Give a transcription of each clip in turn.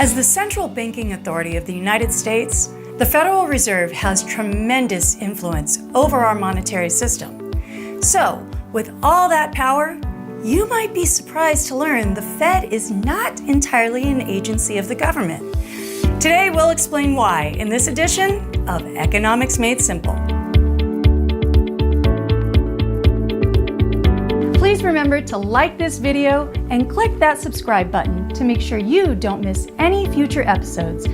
As the central banking authority of the United States, the Federal Reserve has tremendous influence over our monetary system. So, with all that power, you might be surprised to learn the Fed is not entirely an agency of the government. Today, we'll explain why in this edition of Economics Made Simple. Please remember to like this video and click that subscribe button to make sure you don't miss any future episodes.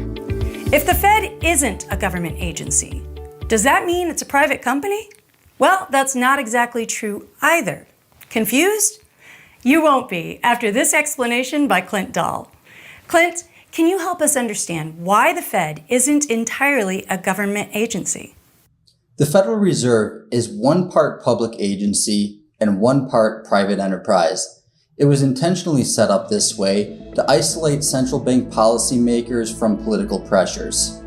If the Fed isn't a government agency, does that mean it's a private company? Well, that's not exactly true either. Confused? You won't be after this explanation by Clint Dahl. Clint, can you help us understand why the Fed isn't entirely a government agency? The Federal Reserve is one part public agency and one part private enterprise. It was intentionally set up this way to isolate central bank policymakers from political pressures.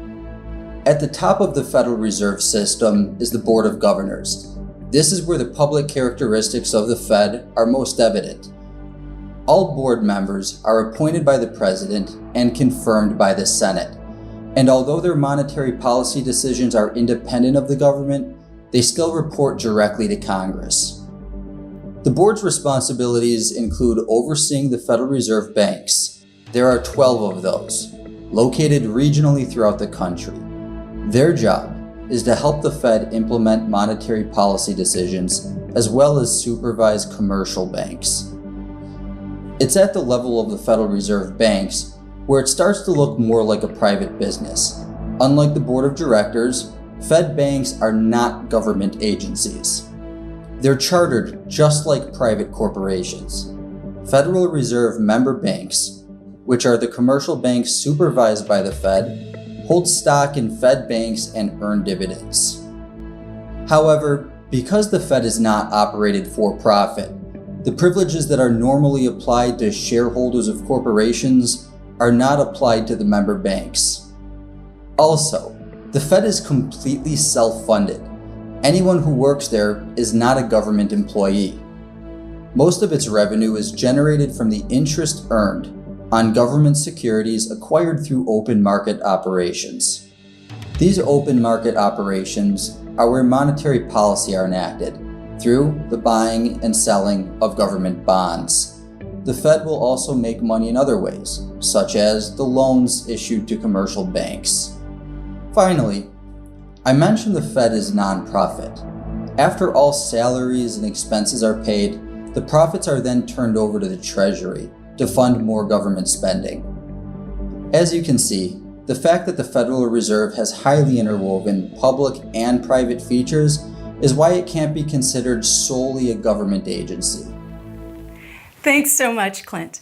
At the top of the Federal Reserve System is the Board of Governors. This is where the public characteristics of the Fed are most evident. All board members are appointed by the President and confirmed by the Senate. And although their monetary policy decisions are independent of the government, they still report directly to Congress. The board's responsibilities include overseeing the Federal Reserve banks. There are 12 of those, located regionally throughout the country. Their job is to help the Fed implement monetary policy decisions as well as supervise commercial banks. It's at the level of the Federal Reserve banks where it starts to look more like a private business. Unlike the board of directors, Fed banks are not government agencies. They're chartered just like private corporations. Federal Reserve member banks, which are the commercial banks supervised by the Fed, hold stock in Fed banks and earn dividends. However, because the Fed is not operated for profit, the privileges that are normally applied to shareholders of corporations are not applied to the member banks. Also, the Fed is completely self-funded. Anyone who works there is not a government employee. Most of its revenue is generated from the interest earned on government securities acquired through open market operations. These open market operations are where monetary policy are enacted through the buying and selling of government bonds. The Fed will also make money in other ways, such as the loans issued to commercial banks. Finally, I mentioned the Fed is nonprofit. After all salaries and expenses are paid, the profits are then turned over to the Treasury to fund more government spending. As you can see, the fact that the Federal Reserve has highly interwoven public and private features is why it can't be considered solely a government agency. Thanks so much, Clint.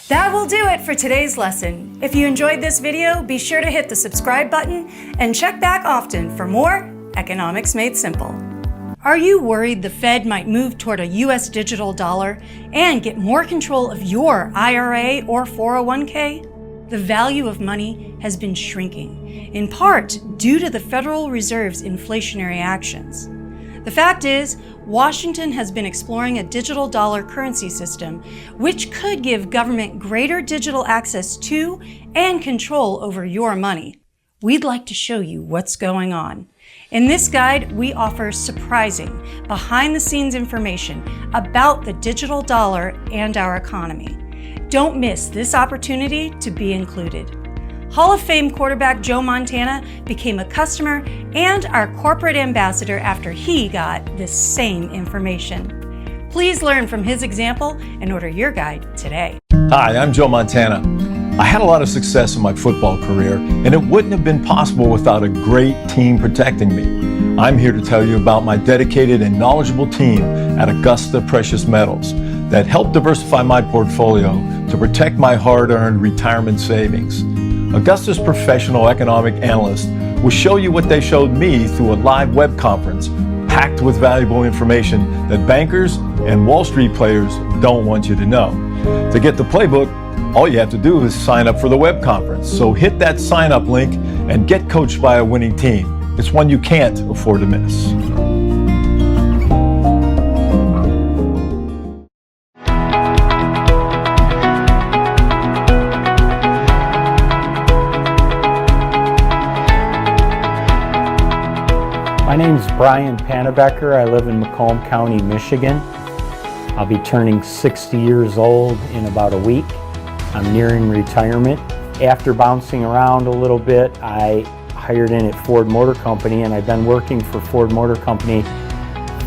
That will do it for today's lesson. If you enjoyed this video, be sure to hit the subscribe button and check back often for more Economics Made Simple. Are you worried the Fed might move toward a US digital dollar and get more control of your IRA or 401k? The value of money has been shrinking, in part due to the Federal Reserve's inflationary actions. The fact is, Washington has been exploring a digital dollar currency system, which could give government greater digital access to and control over your money. We'd like to show you what's going on. In this guide, we offer surprising, behind-the-scenes information about the digital dollar and our economy. Don't miss this opportunity to be included. Hall of Fame quarterback Joe Montana became a customer and our corporate ambassador after he got this same information. Please learn from his example and order your guide today. Hi, I'm Joe Montana. I had a lot of success in my football career, and it wouldn't have been possible without a great team protecting me. I'm here to tell you about my dedicated and knowledgeable team at Augusta Precious Metals that helped diversify my portfolio to protect my hard-earned retirement savings. Augusta's professional economic analysts will show you what they showed me through a live web conference packed with valuable information that bankers and Wall Street players don't want you to know. To get the playbook, all you have to do is sign up for the web conference. So hit that sign up link and get coached by a winning team. It's one you can't afford to miss. My name's Brian Pannebecker. I live in Macomb County, Michigan. I'll be turning 60 years old in about a week. I'm nearing retirement. After bouncing around a little bit, I hired in at Ford Motor Company, and I've been working for Ford Motor Company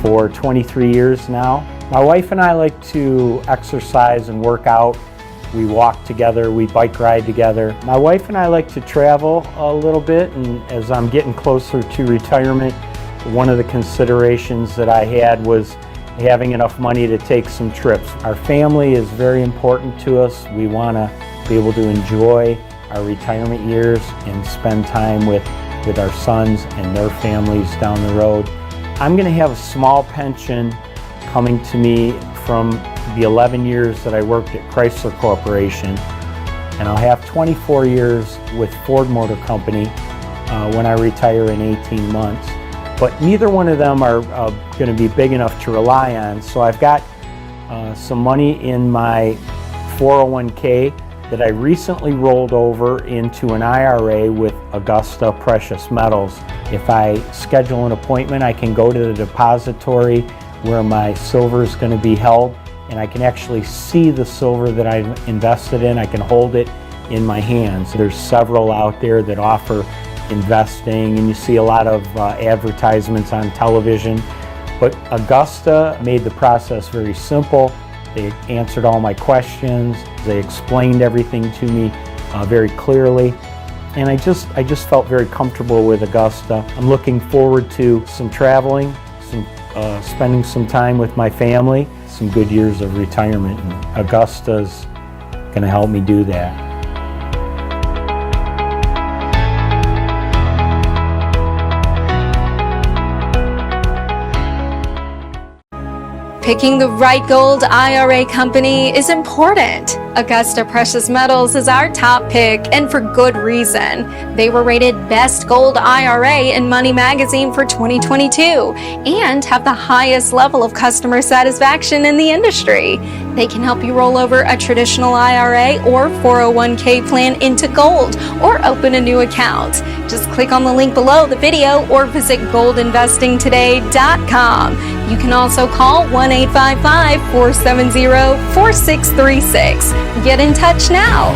for 23 years now. My wife and I like to exercise and work out. We walk together, we bike ride together. My wife and I like to travel a little bit, and as I'm getting closer to retirement, one of the considerations that I had was having enough money to take some trips. Our family is very important to us. We want to be able to enjoy our retirement years and spend time with our sons and their families down the road. I'm going to have a small pension coming to me from the 11 years that I worked at Chrysler Corporation, and I'll have 24 years with Ford Motor Company when I retire in 18 months. But neither one of them are going to be big enough to rely on, so I've got some money in my 401k that I recently rolled over into an IRA with Augusta Precious Metals. If I schedule an appointment, I can go to the depository where my silver is going to be held, and I can actually see the silver that I've invested in. I can hold it in my hands. There's several out there that offer investing, and you see a lot of advertisements on television. But Augusta made the process very simple. They answered all my questions. They explained everything to me very clearly. And I just felt very comfortable with Augusta. I'm looking forward to some traveling, spending some time with my family, some good years of retirement, and Augusta's going to help me do that. Picking the right gold IRA company is important. Augusta Precious Metals is our top pick, and for good reason. They were rated Best Gold IRA in Money Magazine for 2022 and have the highest level of customer satisfaction in the industry. They can help you roll over a traditional IRA or 401k plan into gold or open a new account. Just click on the link below the video or visit goldinvestingtoday.com. You can also call 1-855-470-4636. Get in touch now.